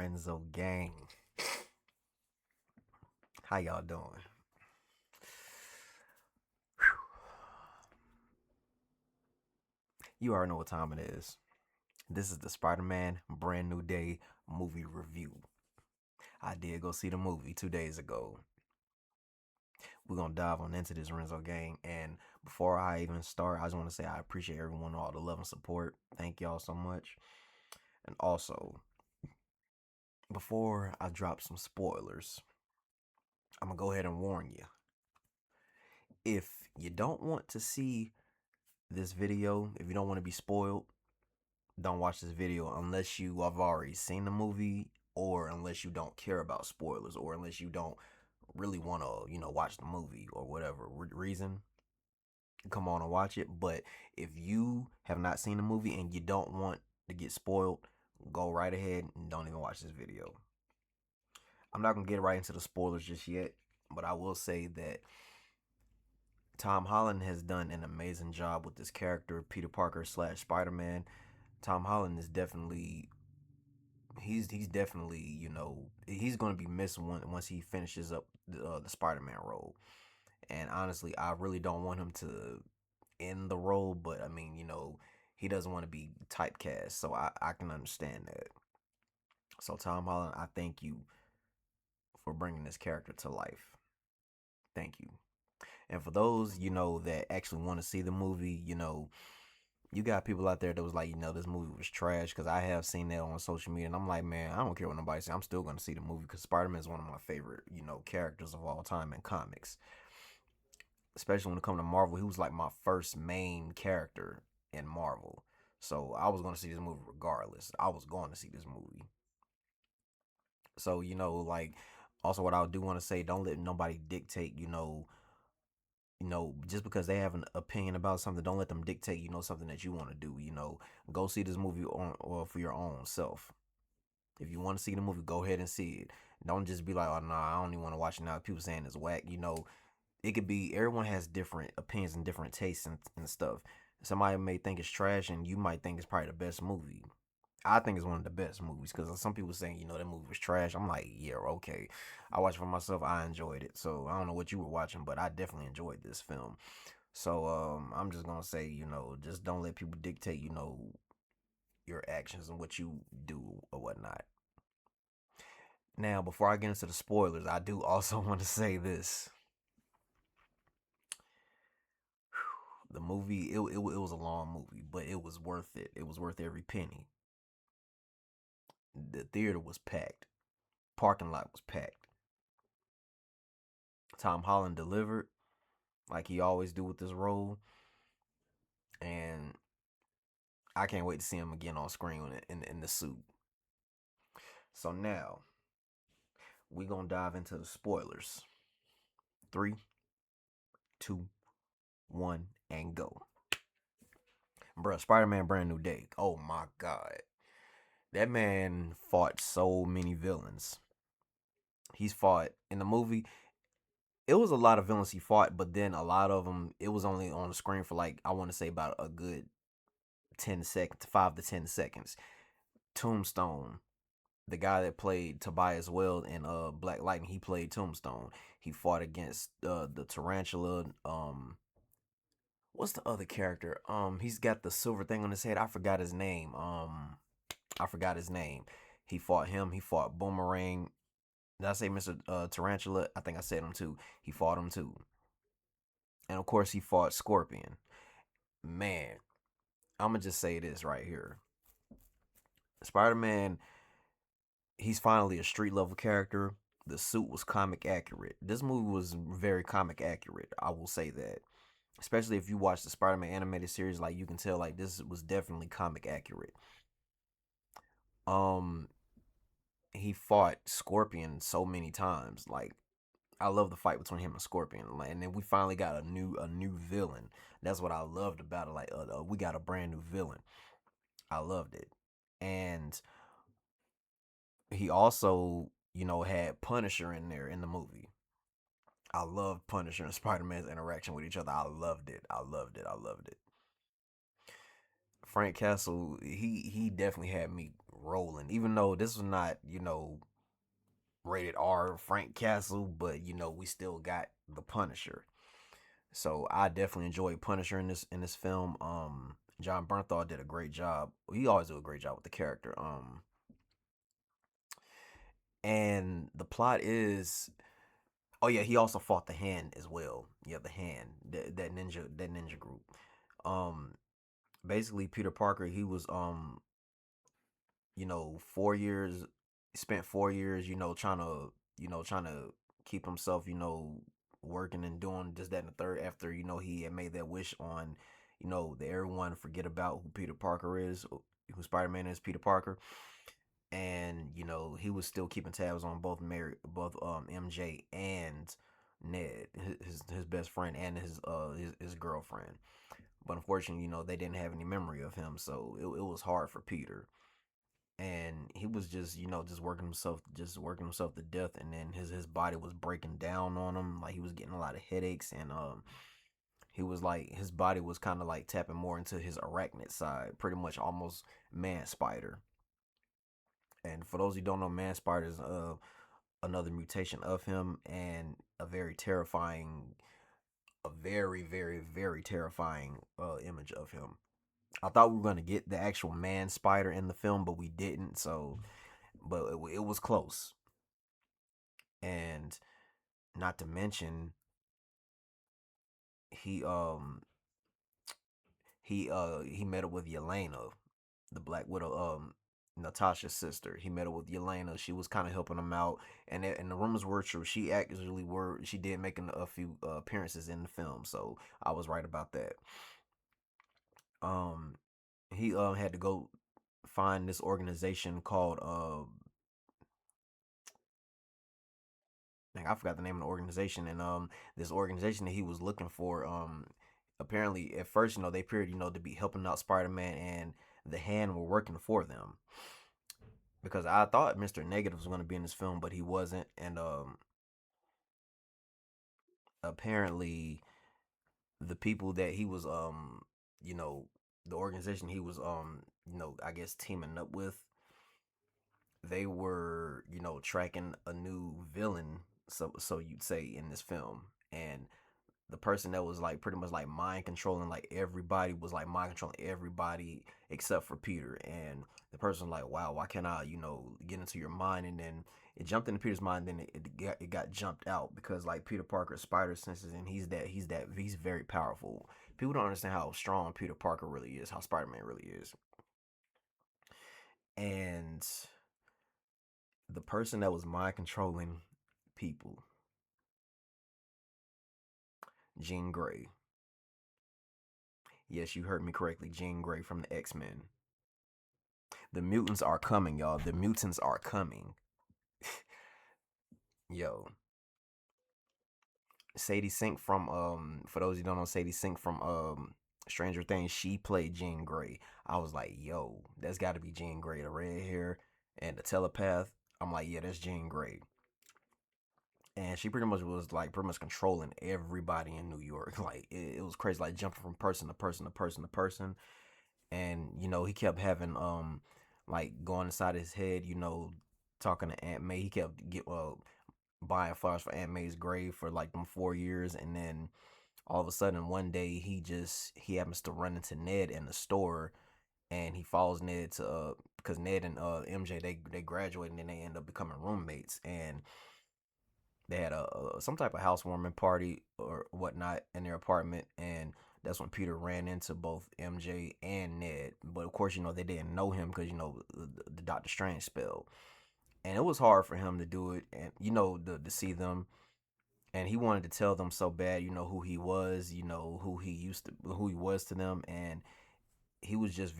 Renzo gang. How y'all doing? You already know what time it is. This is the Spider-Man Brand New Day movie review. I did go see the movie 2 days ago. We're gonna dive on into this Renzo gang. And before I even start, I just want to say I appreciate everyone, all the love and support. Thank y'all so much. And also, before I drop some spoilers, I'm gonna go ahead and warn you. If you don't want to see this video, if you don't want to be spoiled, don't watch this video unless you have already seen the movie, or unless you don't care about spoilers, or unless you don't really want to, watch the movie or whatever reason. Come on and watch it. But if you have not seen the movie and you don't want to get spoiled, go right ahead and don't even watch this video. I'm not gonna get right into the spoilers just yet, but I will say that Tom Holland has done an amazing job with this character, Peter Parker slash Spider-Man. Tom Holland is definitely he's definitely he's going to be missed once he finishes up the Spider-Man role. And honestly, I really don't want him to end the role, but I mean, he doesn't want to be typecast, so I can understand that. So Tom Holland, I thank you for bringing this character to life. Thank you. And for those that actually want to see the movie, you got people out there that was like, this movie was trash, because I have seen that on social media, and I'm like, man, I don't care what nobody says. I'm still going to see the movie because Spider-Man is one of my favorite, characters of all time in comics. Especially when it comes to Marvel, he was like my first main character in Marvel. So I was going to see this movie regardless. I was going to see this movie. So, like, also what I do want to say, don't let nobody dictate, just because they have an opinion about something, don't let them dictate, something that you want to do. Go see this movie on or for your own self. If you want to see the movie, go ahead and see it. Don't just be like, oh, nah, I don't even want to watch it now. People saying it's whack. It could be, everyone has different opinions and different tastes and stuff. Somebody may think it's trash, and you might think it's probably the best movie. I think it's one of the best movies, because some people saying, that movie was trash. I'm like, yeah, okay. I watched it for myself. I enjoyed it. So I don't know what you were watching, but I definitely enjoyed this film. So I'm just gonna say, just don't let people dictate, your actions and what you do or whatnot. Now, before I get into the spoilers, I do also want to say this. The movie, it was a long movie, but it was worth it. It was worth every penny. The theater was packed. Parking lot was packed. Tom Holland delivered like he always do with this role, and I can't wait to see him again on screen in the suit. So now we gonna dive into the spoilers. 3, 2, 1, and go. Bruh, Spider-Man Brand New Day. Oh my god. That man fought so many villains. He's fought in the movie. It was a lot of villains he fought, but then a lot of them, it was only on the screen for, like, I want to say about a good 10 seconds, 5 to 10 seconds. Tombstone, the guy that played Tobias Weld in Black Lightning, he played Tombstone. He fought against the Tarantula. What's the other character? He's got the silver thing on his head. I forgot his name. I forgot his name. He fought him. He fought Boomerang. Did I say Mr. Tarantula? I think I said him too. He fought him too. And of course, he fought Scorpion. Man, I'm going to just say this right here. Spider-Man, he's finally a street level character. The suit was comic accurate. This movie was very comic accurate. I will say that. Especially if you watch the Spider-Man animated series, like, you can tell, like, this was definitely comic accurate. Um, he fought Scorpion so many times. Like, I love the fight between him and Scorpion, and then we finally got a new villain. That's what I loved about it. Like, we got a brand new villain. I loved it, and he also, had Punisher in there in the movie. I loved Punisher and Spider-Man's interaction with each other. I loved it. I loved it. I loved it. Frank Castle, he definitely had me rolling. Even though this was not, rated R Frank Castle, but we still got the Punisher. So I definitely enjoyed Punisher in this film. John Bernthal did a great job. He always do a great job with the character. And the plot is, oh yeah, he also fought the Hand as well. Yeah, the Hand, that ninja group. Um, Basically Peter Parker, he was 4 years, spent 4 years, trying to keep himself, working and doing this, that, and the third after, he had made that wish on, that everyone forget about who Peter Parker is, who Spider-Man is, Peter Parker. And, he was still keeping tabs on both MJ and Ned, his best friend, and his girlfriend. But unfortunately, they didn't have any memory of him, so it was hard for Peter. And he was just just working himself to death, and then his body was breaking down on him, like he was getting a lot of headaches, and he was like, his body was kind of like tapping more into his arachnid side, pretty much almost man spider. And for those who don't know, man spider is another mutation of him, and a very, very, very terrifying image of him. I thought we were gonna get the actual man spider in the film, but we didn't. So, but it was close. And not to mention, he he met up with Yelena, the Black Widow, Natasha's sister. He met up with Yelena. She was kind of helping him out, and the rumors were true. She did make a few appearances in the film, so I was right about that. Um, he had to go find this organization called like, I forgot the name of the organization, and this organization that he was looking for, apparently at first, they appeared, to be helping out Spider-Man, and the Hand were working for them, because I thought Mr. Negative was going to be in this film, but he wasn't. And apparently the people that he was you know the organization he was I guess teaming up with, they were, tracking a new villain, so you'd say, in this film. And the person that was like pretty much like mind controlling, like everybody, was like mind controlling everybody except for Peter. And the person like, wow, why can't I, get into your mind? And then it jumped into Peter's mind, then it got jumped out, because like Peter Parker's spider senses, and he's very powerful. People don't understand how strong Peter Parker really is, how Spider-Man really is. And the person that was mind controlling people, Jean Grey. Yes, you heard me correctly. Jean Grey from the X-Men. The mutants are coming, y'all. The mutants are coming. Yo, Sadie Sink from for those who don't know, Sadie Sink from Stranger Things, she played Jean Grey. I was like, yo, that's got to be Jean Grey, the red hair and the telepath. I'm like, yeah, that's Jean Grey. And she pretty much was like pretty much controlling everybody in New York. Like it was crazy, like jumping from person to person to person to person. And he kept having like going inside his head, talking to Aunt May. He kept buying flowers for Aunt May's grave for like them 4 years, and then all of a sudden one day he happens to run into Ned in the store, and he follows Ned to because Ned and MJ, they graduated, and then they end up becoming roommates. And they had some type of housewarming party or whatnot in their apartment, and that's when Peter ran into both MJ and Ned. But of course, they didn't know him, because the Doctor Strange spell, and it was hard for him to do it, and to see them. And he wanted to tell them so bad, who he was, who he was to them. And he was just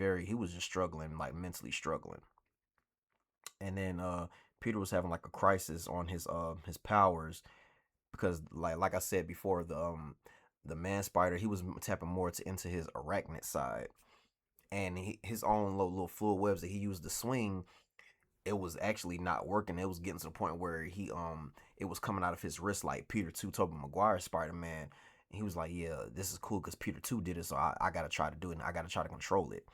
struggling, like mentally struggling. And then Peter was having like a crisis on his powers, because like I said before, the man spider, he was tapping more into his arachnid side, and his own little fluid webs that he used to swing, it was actually not working. It was getting to the point where it was coming out of his wrist, like Peter 2, Tobey Maguire Spider-Man. And he was like, yeah, this is cool because Peter 2 did it, so I gotta try to do it, and I gotta try to control it.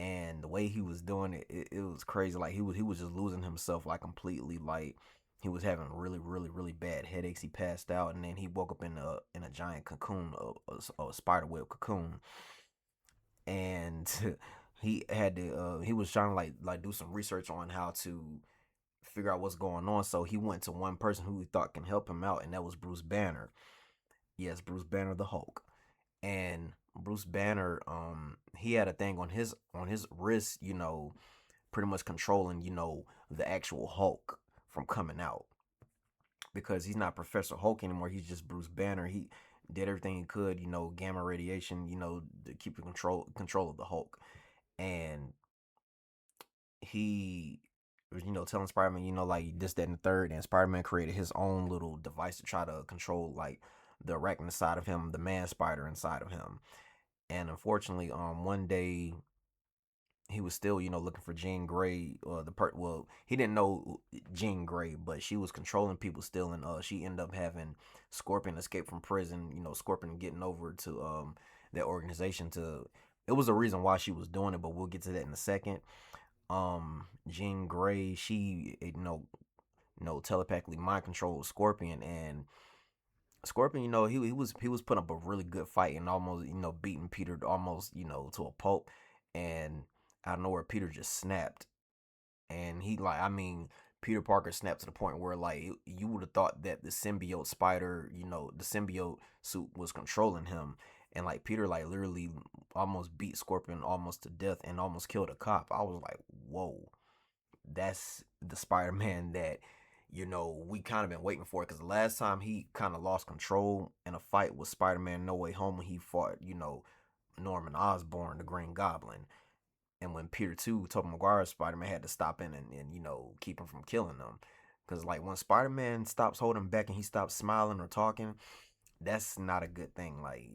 and the way he was doing it, it was crazy. Like he was just losing himself like completely. Like he was having really bad headaches. He passed out, and then he woke up in a giant cocoon, a spider web cocoon, and he was trying to like do some research on how to figure out what's going on. So he went to one person who he thought can help him out, and that was Bruce Banner. Yes, Bruce Banner, the Hulk. And Bruce Banner, he had a thing on his wrist, pretty much controlling, the actual Hulk from coming out, because he's not Professor Hulk anymore. He's just Bruce Banner. He did everything he could, gamma radiation, to keep the control of the Hulk. And he was, telling Spider-Man, like this, that, and the third. And Spider-Man created his own little device to try to control like the arachnid side of him, the man spider inside of him. And unfortunately, one day he was still, looking for Jean Grey. Well, he didn't know Jean Grey, but she was controlling people still, and she ended up having Scorpion escape from prison. Scorpion getting over to that organization to. It was a reason why she was doing it, but we'll get to that in a second. Jean Grey, she telepathically mind controlled Scorpion, and Scorpion, he was putting up a really good fight and almost beating Peter almost to a pulp, and out of nowhere Peter just snapped, and Peter Parker snapped to the point where like you would have thought that the symbiote spider, the symbiote suit was controlling him, and like Peter like literally almost beat Scorpion almost to death and almost killed a cop. I was like, whoa, that's the Spider-Man that we kind of been waiting for, because the last time he kind of lost control in a fight was Spider-Man No Way Home, when he fought Norman Osborn, the Green Goblin. And when Peter 2, Tobey Maguire's Spider-Man, had to stop in and keep him from killing them, because like when Spider-Man stops holding back and he stops smiling or talking, that's not a good thing. Like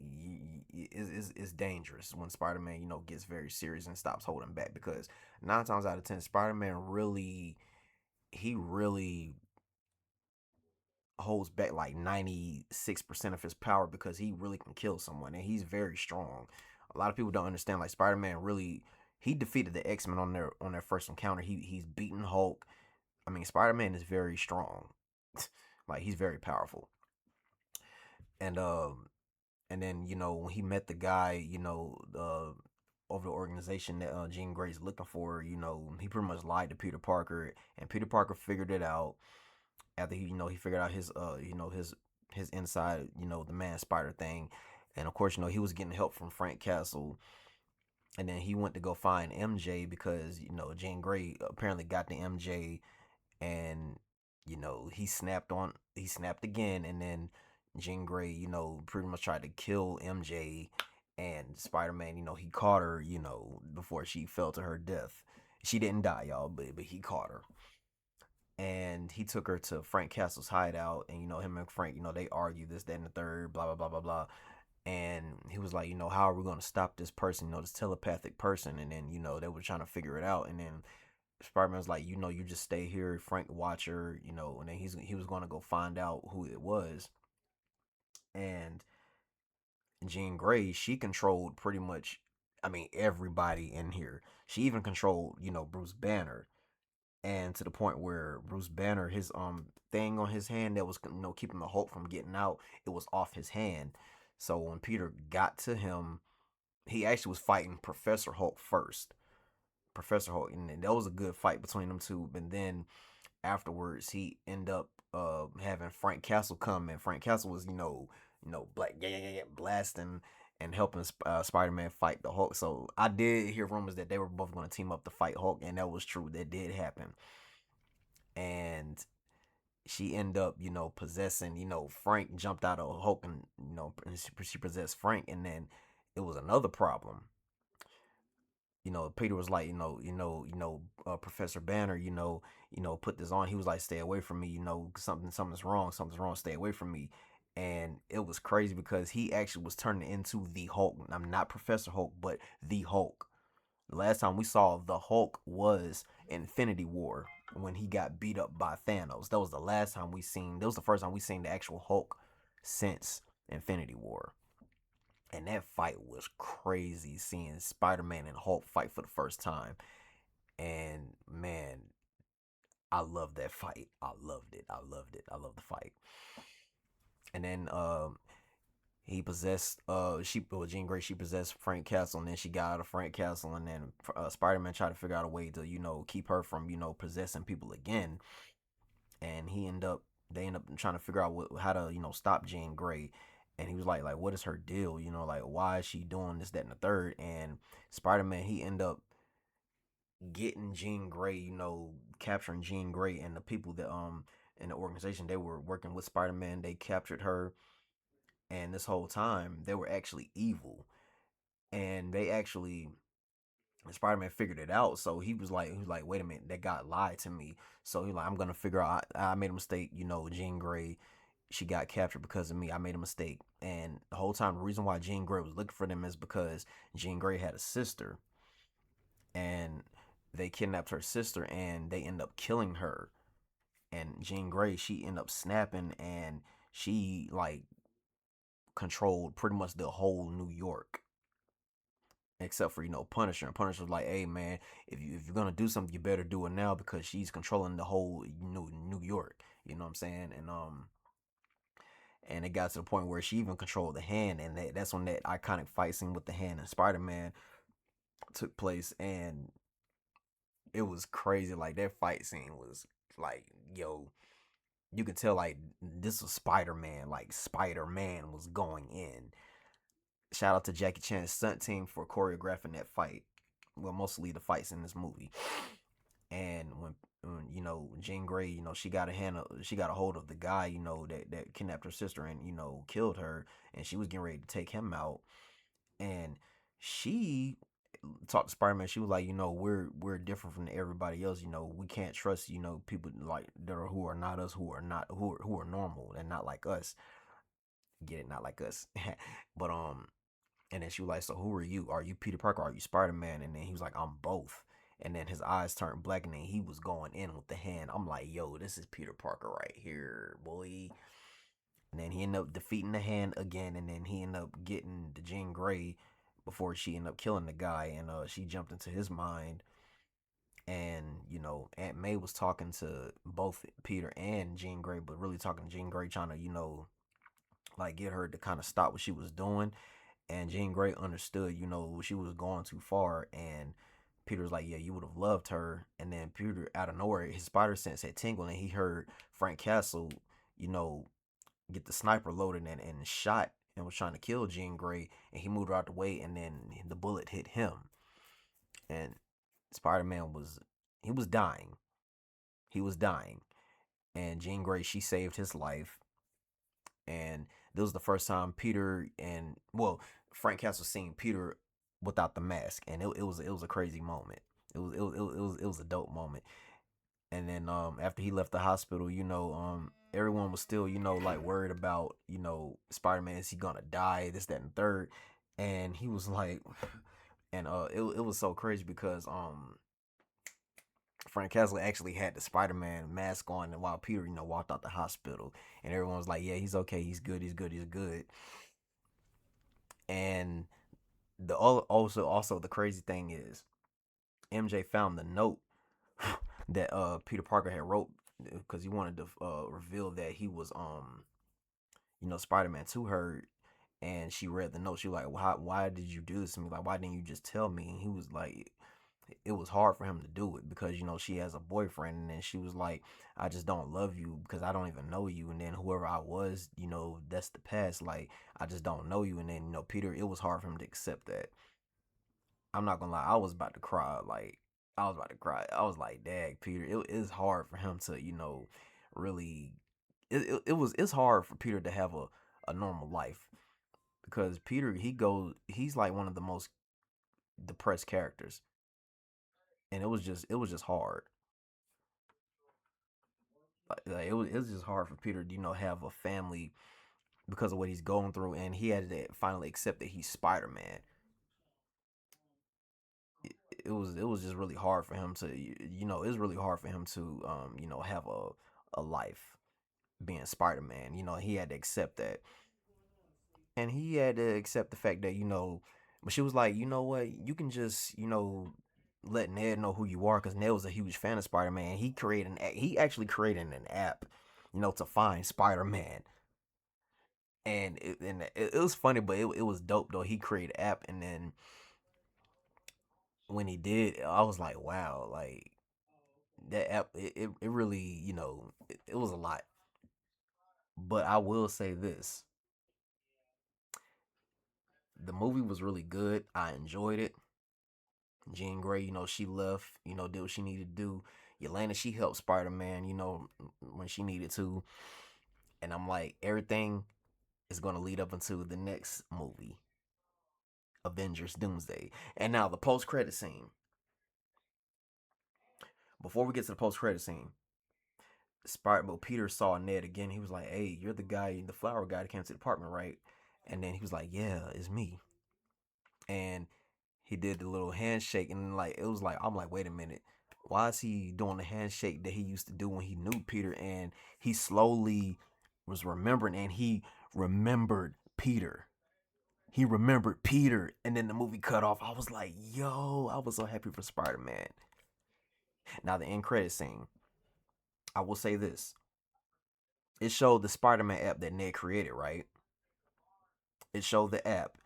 it's dangerous when Spider-Man gets very serious and stops holding back, because 9 times out of 10 Spider-Man really holds back like 96% of his power, because he really can kill someone, and he's very strong. A lot of people don't understand, like Spider-Man really, he defeated the X-Men on their first encounter. He's beaten Hulk. Spider-Man is very strong. Like he's very powerful. And then when he met the guy, over the organization that Jean Grey's looking for, he pretty much lied to Peter Parker, and Peter Parker figured it out after he figured out his his inside, the man spider thing. And of course, he was getting help from Frank Castle, and then he went to go find MJ, because Jean Grey apparently got the MJ, and he snapped again, and then Jean Grey pretty much tried to kill MJ, and Spider-Man he caught her before she fell to her death. She didn't die, y'all, but he caught her, and he took her to Frank Castle's hideout, and him and Frank, they argue this, that, and the third, blah blah blah blah blah. And he was like, how are we going to stop this person, this telepathic person? And then they were trying to figure it out, and then Spider-Man was like, you just stay here, Frank watch her, and then he was going to go find out who it was. And Jean Grey, she controlled pretty much, everybody in here. She even controlled, Bruce Banner, and to the point where Bruce Banner, his thing on his hand that was keeping the Hulk from getting out, it was off his hand. So when Peter got to him, he actually was fighting Professor Hulk first. Professor Hulk, and that was a good fight between them two. But then afterwards, he ended up having Frank Castle come, and Frank Castle was black, blasting and helping Spider-Man fight the Hulk. So I did hear rumors that they were both going to team up to fight Hulk, and that was true. That did happen. And she ended up, possessing, Frank jumped out of Hulk, and she possessed Frank, and then it was another problem. Peter was like, Professor Banner, put this on. He was like, stay away from me, something's wrong, stay away from me. And it was crazy, because he actually was turning into the Hulk. I'm not Professor Hulk, but the Hulk. The last time we saw the Hulk was Infinity War, when he got beat up by Thanos. That was the last time we seen. That was the first time we seen the actual Hulk since Infinity War. And that fight was crazy, seeing Spider-Man and Hulk fight for the first time. And man, I loved that fight. I loved it. I loved it. I loved the fight. And then he possessed Jean Grey, she possessed Frank Castle, and then she got out of Frank Castle, and then Spider-Man tried to figure out a way to keep her from possessing people again. And they end up trying to figure out how to stop Jean Grey. And he was like what is her deal, like why is she doing this, that, and the third. And Spider-Man, he ended up getting Jean Grey, capturing Jean Grey, and the people that in the organization, they were working with Spider-Man, they captured her. And this whole time they were actually evil, and they actually Spider-Man figured it out. So he was like, wait a minute, that guy lied to me. So he's like, I'm gonna figure out, I made a mistake, Jean Grey, she got captured because of me. I made a mistake. And the whole time, the reason why Jean Grey was looking for them is because Jean Grey had a sister, and they kidnapped her sister, and they end up killing her. And Jean Grey, she ended up snapping, and she like controlled pretty much the whole New York, except for Punisher. And Punisher was like, "Hey man, if you're gonna do something, you better do it now, because she's controlling the whole New York." You know what I'm saying? And it got to the point where she even controlled the hand, and that's when that iconic fight scene with the hand and Spider-Man took place. And it was crazy. Like, that fight scene was like, yo, you could tell like this was Spider-Man. Like, Spider-Man was going in. Shout out to Jackie Chan's stunt team for choreographing that fight. Well, mostly the fights in this movie. And when Jean Grey, she got a hold of the guy, that kidnapped her sister and killed her, and she was getting ready to take him out. And she talked to Spider-Man. She was like, we're different from everybody else. We can't trust people like that are who are not us, who are normal and not like us. Get it? Not like us. But and then she was like, so who are you? Are you Peter Parker? Are you Spider-Man? And then he was like, I'm both. And then his eyes turned black, and then he was going in with the hand. I'm like, yo, this is Peter Parker right here, boy. And then he ended up defeating the hand again, and then he ended up getting the Jean Grey before she ended up killing the guy, and she jumped into his mind. And Aunt May was talking to both Peter and Jean Grey, but really talking to Jean Grey, trying to like get her to kind of stop what she was doing. And Jean Grey understood, she was going too far. And Peter was like, yeah, you would have loved her. And then Peter, out of nowhere, his spider sense had tingled, and he heard Frank Castle, you know, get the sniper loaded and shot, and was trying to kill Jean Grey. And he moved out the way, and then the bullet hit him. And Spider-Man he was dying. He was dying. And Jean Grey, she saved his life. And this was the first time Peter and, well, Frank Castle seen Peter without the mask, and it was a crazy moment. It was a dope moment. And then after he left the hospital, everyone was still like worried about Spider-Man, is he gonna die, this, that, and third. And he was like, and it was so crazy because Frank Castle actually had the Spider-Man mask on, and while Peter walked out the hospital, and everyone was like, yeah, he's okay, he's good, he's good, he's good. And also the crazy thing is, MJ found the note that Peter Parker had wrote, because he wanted to reveal that he was Spider-Man to her. And she read the note. She was like, why did you do this to me? Like, why didn't you just tell me? And he was like, it was hard for him to do it because she has a boyfriend. And then she was like, I just don't love you because I don't even know you. And then whoever I was, that's the past. Like, I just don't know you. And then Peter, it was hard for him to accept that. I'm not gonna lie, I was about to cry. Like, I was about to cry. I was like, "Dag, Peter." It is hard for him to, really. It's hard for Peter to have a normal life, because Peter, he's like one of the most depressed characters, and it was just hard. Like, it was just hard for Peter to have a family because of what he's going through, and he had to finally accept that he's Spider-Man. It was just really hard for him to it was really hard for him to have a life being Spider-Man. He had to accept that. And he had to accept the fact that, but she was like, you know what, you can just, let Ned know who you are, because Ned was a huge fan of Spider-Man. He actually created an app, to find Spider-Man. And it was funny, but it was dope though. He created an app, and then when he did, I was like, wow, like that app, it really, it was a lot. But I will say this: the movie was really good. I enjoyed it. Jean Grey, she left, did what she needed to do. Yelena, she helped Spider Man, when she needed to. And I'm like, everything is going to lead up into the next movie, Avengers Doomsday. And now the post credit scene. Before we get to the post credit scene, Peter saw Ned again. He was like, "Hey, you're the guy, the flower guy that came to the apartment, right?" And then he was like, "Yeah, it's me." And he did the little handshake, and like it was like, I'm like, wait a minute, why is he doing the handshake that he used to do when he knew Peter? And he slowly was remembering, and he remembered Peter. He remembered Peter, and then the movie cut off. I was like, yo, I was so happy for Spider-Man. Now the end credit scene. I will say this: it showed the Spider-Man app that Ned created, right? It showed the app,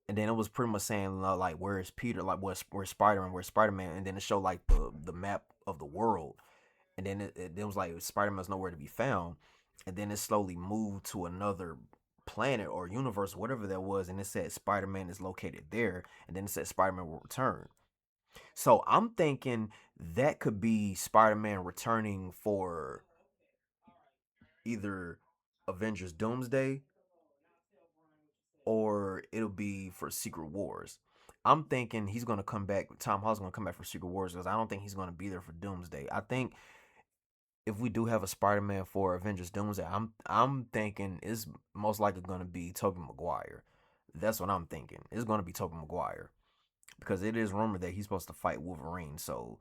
and then it was pretty much saying like, where is Peter, like where's Spider-Man, where's Spider-Man, and then it showed like the map of the world, and then it was like Spider-Man's nowhere to be found, and then it slowly moved to another planet or universe, whatever that was, and it said Spider-Man is located there, and then it said Spider-Man will return. So I'm thinking that could be Spider-Man returning for either Avengers Doomsday, or it'll be for Secret Wars. I'm thinking he's gonna come back. Tom Holland's gonna come back for Secret Wars, because I don't think he's gonna be there for Doomsday. I think if we do have a Spider-Man for Avengers Doomsday, I'm thinking it's most likely gonna be Tobey Maguire. That's what I'm thinking. It's gonna be Tobey Maguire, because it is rumored that he's supposed to fight Wolverine. So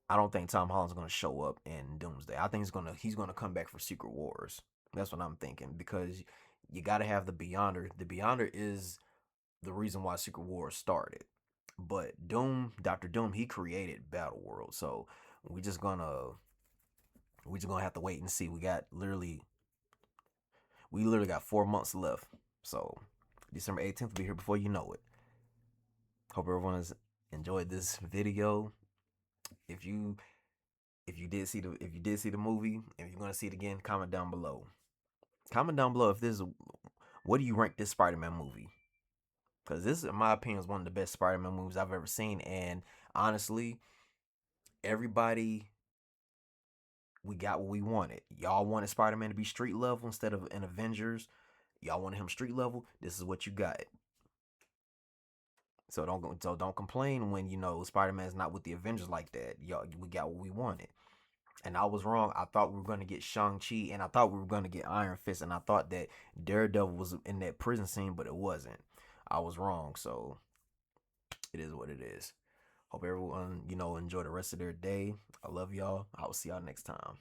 I don't think Tom Holland's gonna show up in Doomsday. I think he's gonna come back for Secret Wars. That's what I'm thinking, because you got to have the Beyonder. The Beyonder is the reason why Secret Wars started. But Doctor Doom, he created Battle World. So we just gonna we just gonna have to wait and see. We literally got 4 months left. So December 18th will be here before you know it. Hope everyone has enjoyed this video. If you if you did see the movie, if you're gonna see it again, comment down below. Comment down below if what do you rank this Spider-Man movie? Because this, in my opinion, is one of the best Spider-Man movies I've ever seen. And honestly, everybody, we got what we wanted. Y'all wanted Spider-Man to be street level instead of an Avengers. Y'all wanted him street level. This is what you got. So don't complain when Spider-Man's not with the Avengers like that. Y'all, we got what we wanted. And I was wrong. I thought we were gonna get Shang-Chi, and I thought we were gonna get Iron Fist, and I thought that Daredevil was in that prison scene, but it wasn't. I was wrong. So it is what it is. Hope everyone, enjoy the rest of their day. I love y'all. I will see y'all next time.